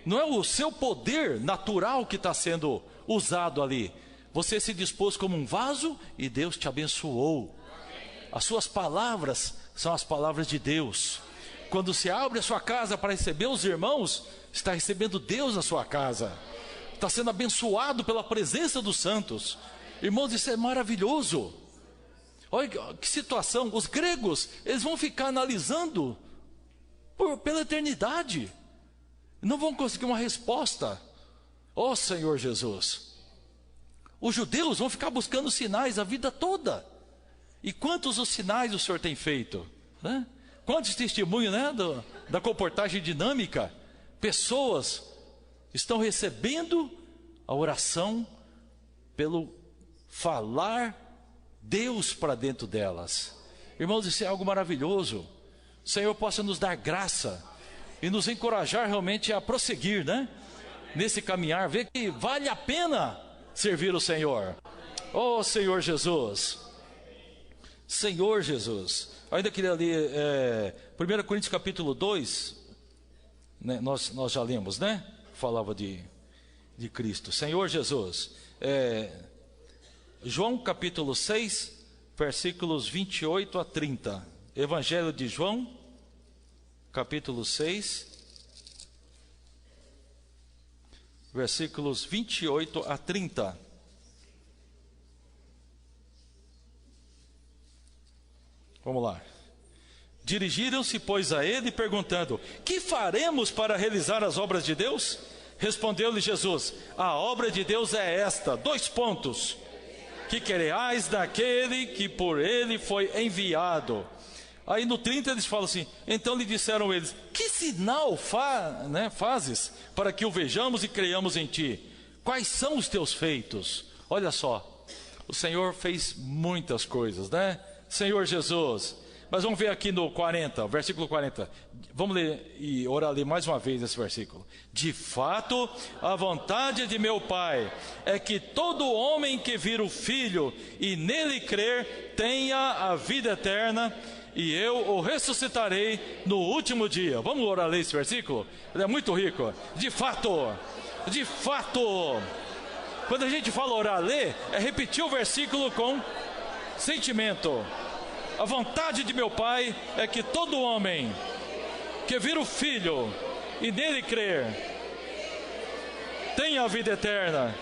Não é o seu poder natural que está sendo usado ali. Você se dispôs como um vaso e Deus te abençoou. As suas palavras são as palavras de Deus. Quando você abre a sua casa para receber os irmãos, está recebendo Deus na sua casa. Está sendo abençoado pela presença dos santos. Irmãos, isso é maravilhoso. Olha que situação. Os gregos, eles vão ficar analisando pela eternidade. Não vão conseguir uma resposta. Ó Senhor Jesus. Os judeus vão ficar buscando sinais a vida toda. E quantos os sinais o Senhor tem feito, né? Quantos testemunhos, né, da comportagem dinâmica? Pessoas estão recebendo a oração pelo falar Deus para dentro delas. Irmãos, isso é algo maravilhoso. O Senhor possa nos dar graça e nos encorajar realmente a prosseguir, né? Nesse caminhar, ver que vale a pena servir o Senhor. Oh, Senhor Jesus. Senhor Jesus. Eu ainda queria ler 1 Coríntios capítulo 2, né? Nós já lemos, né? Falava de Cristo. Senhor Jesus. João capítulo 6, versículos 28 a 30. Evangelho de João, capítulo 6, versículos 28 a 30. Vamos lá. Dirigiram-se, pois, a ele, perguntando: que faremos para realizar as obras de Deus? Respondeu-lhe Jesus: a obra de Deus é esta, 2 pontos: que creais naquele que por ele foi enviado. Aí no 30 eles falam assim: então lhe disseram eles: que sinal fazes para que o vejamos e creiamos em ti? Quais são os teus feitos? Olha só, o Senhor fez muitas coisas, né? Senhor Jesus. Mas vamos ver aqui no 40, versículo 40. Vamos ler e orar ali mais uma vez esse versículo. De fato, a vontade de meu Pai é que todo homem que vir o Filho e nele crer tenha a vida eterna, e eu o ressuscitarei no último dia. Vamos orar ler esse versículo? Ele é muito rico. De fato, quando a gente fala orar ler, é repetir o versículo com sentimento. A vontade de meu Pai é que todo homem que vir o Filho e nele crer tenha a vida eterna,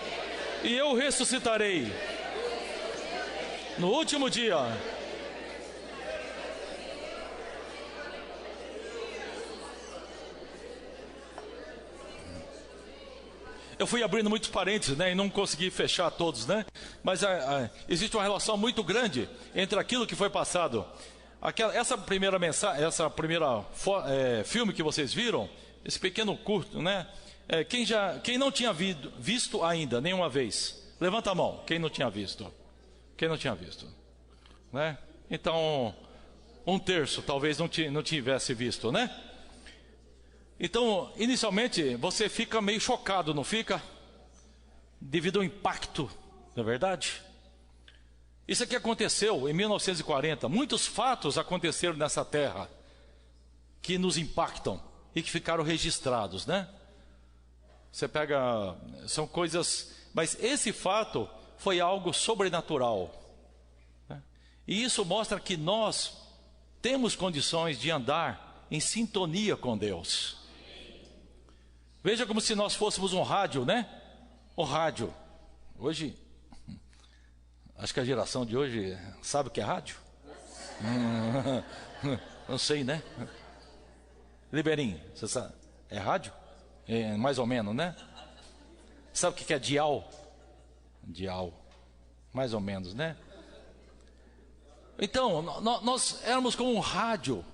e eu o ressuscitarei no último dia. Eu fui abrindo muitos parênteses, né, e não consegui fechar todos, né? Mas existe uma relação muito grande entre aquilo que foi passado. Essa primeira mensagem, filme que vocês viram, esse pequeno curto, né? Quem não tinha visto ainda nenhuma vez, levanta a mão. Quem não tinha visto? Quem não tinha visto? Né? Então, 1/3 talvez não tivesse visto, né? Então, inicialmente, você fica meio chocado, não fica? Devido ao impacto, não é verdade? Isso aqui aconteceu em 1940. Muitos fatos aconteceram nessa terra que nos impactam e que ficaram registrados, né? Você pega, são coisas, mas esse fato foi algo sobrenatural, né? E isso mostra que nós temos condições de andar em sintonia com Deus. Veja como se nós fôssemos um rádio, né? Um rádio. Hoje, acho que a geração de hoje sabe o que é rádio? Não sei, né? Ribeirinho, você sabe? É rádio? É, mais ou menos, né? Sabe o que é dial? Dial. Mais ou menos, né? Então, nós éramos como um rádio,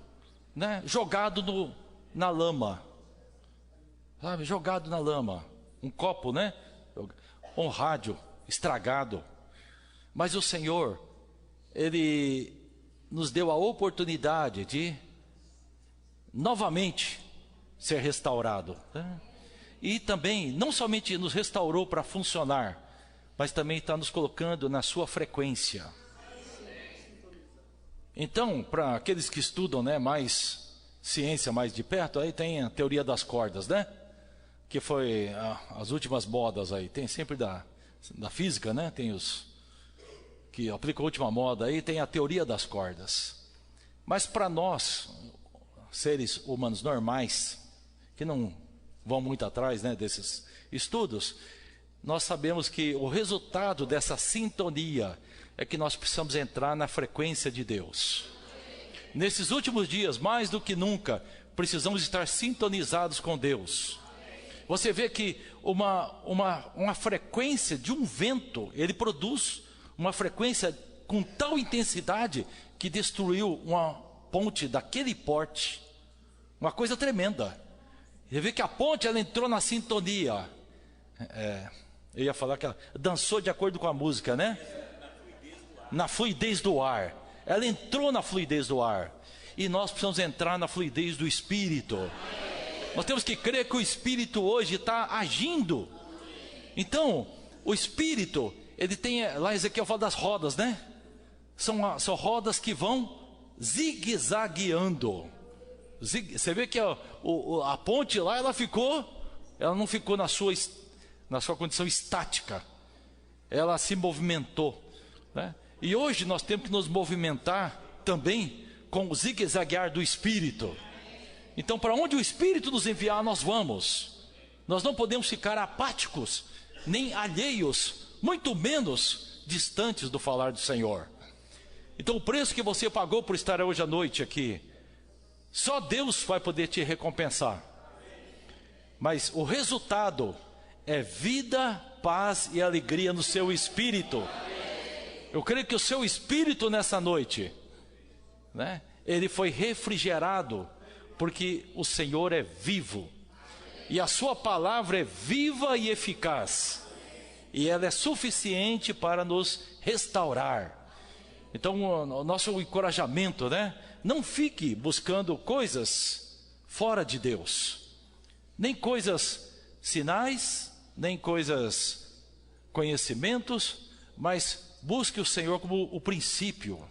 né? Jogado na lama. Sabe, jogado na lama, um copo, né? Um rádio estragado. Mas o Senhor, Ele nos deu a oportunidade de novamente ser restaurado, né? E também, não somente nos restaurou para funcionar, mas também está nos colocando na sua frequência. Então, para aqueles que estudam, né, mais ciência mais de perto, aí tem a teoria das cordas, né? Que foi as últimas modas aí. Tem sempre da física, né? Tem os que aplicam a última moda aí, tem a teoria das cordas. Mas para nós, seres humanos normais, que não vão muito atrás, né, desses estudos, nós sabemos que o resultado dessa sintonia é que nós precisamos entrar na frequência de Deus. Nesses últimos dias, mais do que nunca, precisamos estar sintonizados com Deus. Você vê que uma frequência de um vento, ele produz uma frequência com tal intensidade que destruiu uma ponte daquele porte. Uma coisa tremenda. Você vê que a ponte, ela entrou na sintonia. Eu ia falar que ela dançou de acordo com a música, né? na fluidez do ar. Ela entrou na fluidez do ar. E nós precisamos entrar na fluidez do Espírito. Nós temos que crer que o Espírito hoje está agindo. Então, o Espírito, ele tem, lá Ezequiel fala das rodas, né? São rodas que vão zigue-zagueando. Você vê que a ponte lá, ela não ficou na sua condição estática. Ela se movimentou, né? E hoje nós temos que nos movimentar também com o zigue-zaguear do Espírito. Então, para onde o Espírito nos enviar, nós vamos. Nós não podemos ficar apáticos, nem alheios, muito menos distantes do falar do Senhor. Então, o preço que você pagou por estar hoje à noite aqui, só Deus vai poder te recompensar. Mas o resultado é vida, paz e alegria no seu espírito. Eu creio que o seu espírito nessa noite, né, ele foi refrigerado, porque o Senhor é vivo. E a sua palavra é viva e eficaz. E ela é suficiente para nos restaurar. Então, o nosso encorajamento, né? Não fique buscando coisas fora de Deus. Nem coisas sinais, nem coisas conhecimentos, mas busque o Senhor como o princípio.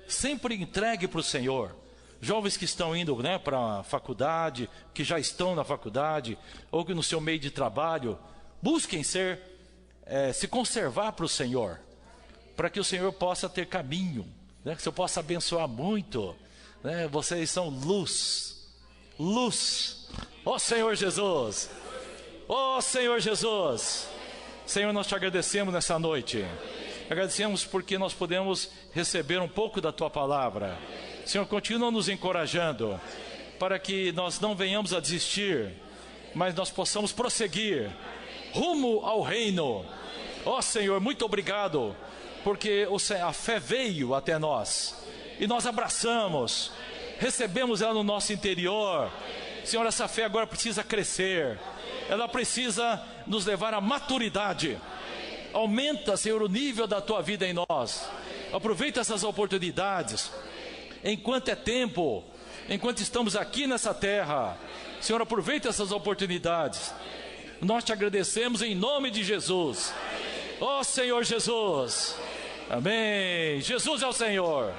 Sempre entregue para o Senhor. Jovens que estão indo, né, para a faculdade, que já estão na faculdade, ou que no seu meio de trabalho, busquem se conservar para o Senhor, para que o Senhor possa ter caminho, né, que o Senhor possa abençoar muito, né? Vocês são luz, ó Senhor Jesus, ó Senhor Jesus. Senhor, nós te agradecemos nessa noite, agradecemos porque nós podemos receber um pouco da tua palavra. Senhor, continua nos encorajando, para que nós não venhamos a desistir, mas nós possamos prosseguir, rumo ao reino. Ó Senhor, muito obrigado, porque a fé veio até nós, e nós abraçamos, recebemos ela no nosso interior. Senhor, essa fé agora precisa crescer, ela precisa nos levar à maturidade. Aumenta, Senhor, o nível da tua vida em nós. Aproveita essas oportunidades, enquanto é tempo, enquanto estamos aqui nessa terra. Senhor, aproveita essas oportunidades. Nós te agradecemos em nome de Jesus. Ó Senhor Jesus. Amém. Jesus é o Senhor.